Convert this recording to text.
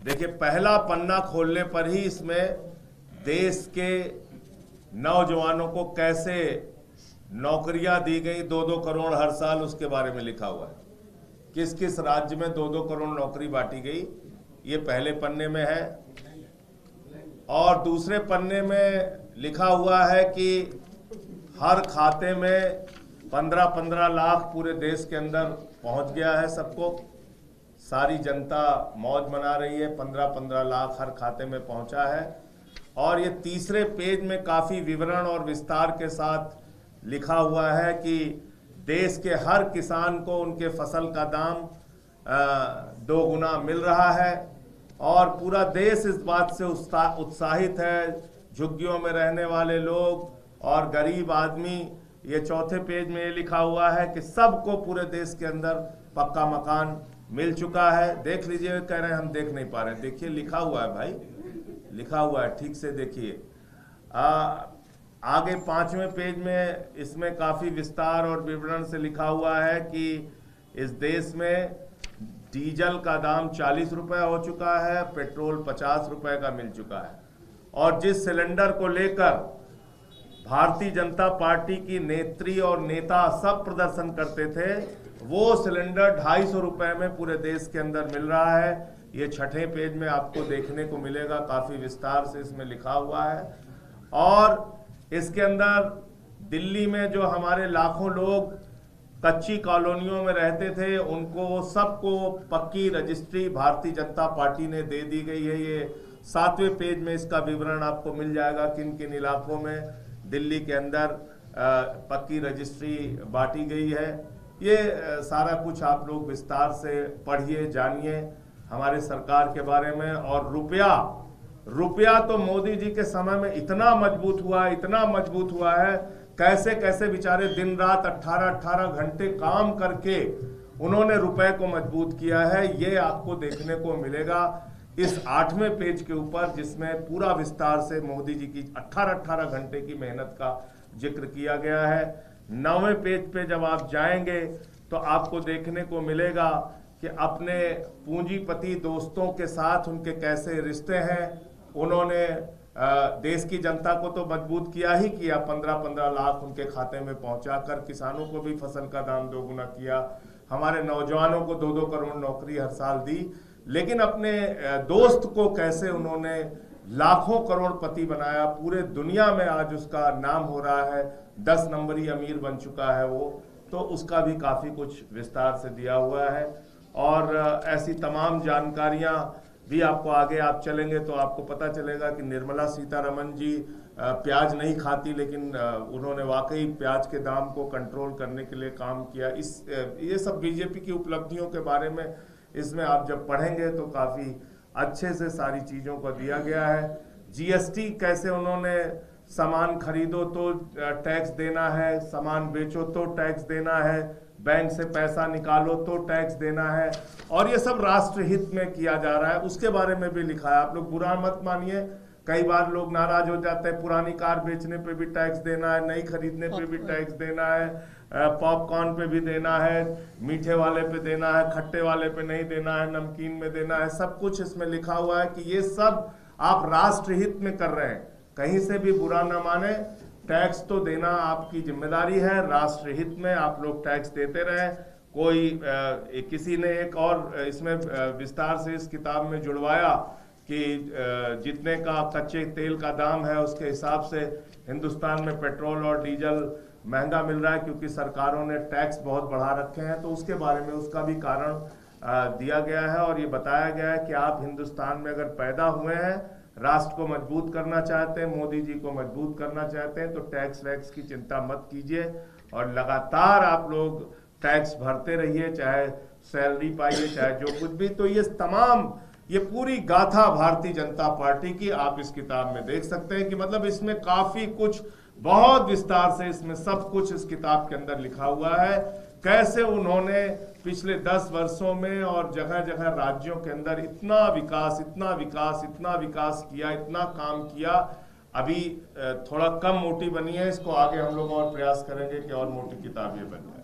देखिए, पहला पन्ना खोलने पर ही इसमें देश के नौजवानों को कैसे नौकरियां दी गई, 2-2 करोड़ हर साल, उसके बारे में लिखा हुआ है। किस किस राज्य में 2-2 करोड़ नौकरी बांटी गई, ये पहले पन्ने में है। और दूसरे पन्ने में लिखा हुआ है कि हर खाते में 15-15 लाख पूरे देश के अंदर पहुंच गया है सबको। सारी जनता मौज मना रही है, 15-15 लाख हर खाते में पहुंचा है। और ये तीसरे पेज में काफ़ी विवरण और विस्तार के साथ लिखा हुआ है कि देश के हर किसान को उनके फसल का दाम 2 गुना मिल रहा है। और पूरा देश इस बात से उत्साहित है, झुग्गियों में रहने वाले लोग और गरीब आदमी। ये चौथे पेज में ये लिखा हुआ है कि सबको पूरे देश के अंदर पक्का मकान मिल चुका है। देख लीजिए, कह रहे हैं हम देख नहीं पा रहे, देखिए लिखा हुआ है भाई, लिखा हुआ है, ठीक से देखिए। आगे 5वें पेज में इसमें काफ़ी विस्तार और विवरण से लिखा हुआ है कि इस देश में डीजल का दाम 40 रुपये हो चुका है, पेट्रोल 50 रुपये का मिल चुका है। और जिस सिलेंडर को लेकर भारतीय जनता पार्टी की नेत्री और नेता सब प्रदर्शन करते थे, वो सिलेंडर 250 रुपये में पूरे देश के अंदर मिल रहा है। ये छठे पेज में आपको देखने को मिलेगा, काफ़ी विस्तार से इसमें लिखा हुआ है। और इसके अंदर दिल्ली में जो हमारे लाखों लोग कच्ची कॉलोनियों में रहते थे, उनको सबको पक्की रजिस्ट्री भारतीय जनता पार्टी ने दे दी गई है। ये 7वें पेज में इसका विवरण आपको मिल जाएगा, किन किन इलाकों में दिल्ली के अंदर पक्की रजिस्ट्री बांटी गई है। ये सारा कुछ आप लोग विस्तार से पढ़िए, जानिए हमारे सरकार के बारे में। और रुपया तो मोदी जी के समय में इतना मजबूत हुआ, इतना मजबूत हुआ है, कैसे कैसे बेचारे दिन रात 18-18 घंटे काम करके उन्होंने रुपए को मजबूत किया है। ये आपको देखने को मिलेगा इस 8वें पेज के ऊपर, जिसमें पूरा विस्तार से मोदी जी की 18-18 घंटे की मेहनत का जिक्र किया गया है। 9वें पेज पे जब आप जाएंगे तो आपको देखने को मिलेगा कि अपने पूंजीपति दोस्तों के साथ उनके कैसे रिश्ते हैं। उन्होंने देश की जनता को तो मजबूत किया ही किया, 15-15 लाख उनके खाते में पहुंचाकर किसानों को भी फसल का दाम 2 गुना किया, हमारे नौजवानों को 2-2 करोड़ नौकरी हर साल दी। लेकिन अपने दोस्त को कैसे उन्होंने लाखों करोड़पति बनाया, पूरे दुनिया में आज उसका नाम हो रहा है, 10 नंबरी अमीर बन चुका है वो। तो उसका भी काफ़ी कुछ विस्तार से दिया हुआ है। और ऐसी तमाम जानकारियां भी आपको आगे आप चलेंगे तो आपको पता चलेगा कि निर्मला सीतारमण जी प्याज नहीं खाती, लेकिन उन्होंने वाकई प्याज के दाम को कंट्रोल करने के लिए काम किया। ये सब बीजेपी की उपलब्धियों के बारे में इसमें आप जब पढ़ेंगे तो काफ़ी अच्छे से सारी चीज़ों को दिया गया है। जीएसटी कैसे उन्होंने सामान खरीदो तो टैक्स देना है, सामान बेचो तो टैक्स देना है, बैंक से पैसा निकालो तो टैक्स देना है, और ये सब राष्ट्रहित में किया जा रहा है, उसके बारे में भी लिखा है। आप लोग बुरा मत मानिए, कई बार लोग नाराज हो जाते हैं, पुरानी कार बेचने पे भी टैक्स देना है, नई खरीदने पे भी टैक्स देना है, पॉपकॉर्न पे भी देना है, मीठे वाले पे देना है, खट्टे वाले पे नहीं देना है, नमकीन में देना है, सब कुछ इसमें लिखा हुआ है कि ये सब आप राष्ट्रहित में कर रहे हैं। कहीं से भी बुरा ना माने, टैक्स तो देना आपकी जिम्मेदारी है, राष्ट्रहित में आप लोग टैक्स देते रहें। कोई किसी ने एक और इसमें विस्तार से इस किताब में जुड़वाया कि जितने का कच्चे तेल का दाम है उसके हिसाब से हिंदुस्तान में पेट्रोल और डीजल महंगा मिल रहा है, क्योंकि सरकारों ने टैक्स बहुत बढ़ा रखे हैं। तो उसके बारे में उसका भी कारण दिया गया है और ये बताया गया है कि आप हिंदुस्तान में अगर पैदा हुए हैं, राष्ट्र को मजबूत करना चाहते हैं, मोदी जी को मजबूत करना चाहते हैं, तो टैक्स वैक्स की चिंता मत कीजिए और लगातार आप लोग टैक्स भरते रहिए, चाहे सैलरी पाइए चाहे जो कुछ भी। तो ये पूरी गाथा भारतीय जनता पार्टी की आप इस किताब में देख सकते हैं कि मतलब इसमें काफी कुछ बहुत विस्तार से इसमें सब कुछ इस किताब के अंदर लिखा हुआ है। कैसे उन्होंने पिछले 10 वर्षों में और जगह जगह राज्यों के अंदर इतना विकास किया, इतना काम किया। अभी थोड़ा कम मोटी बनी है, इसको आगे हम लोग और प्रयास करेंगे कि और मोटी किताबें बने।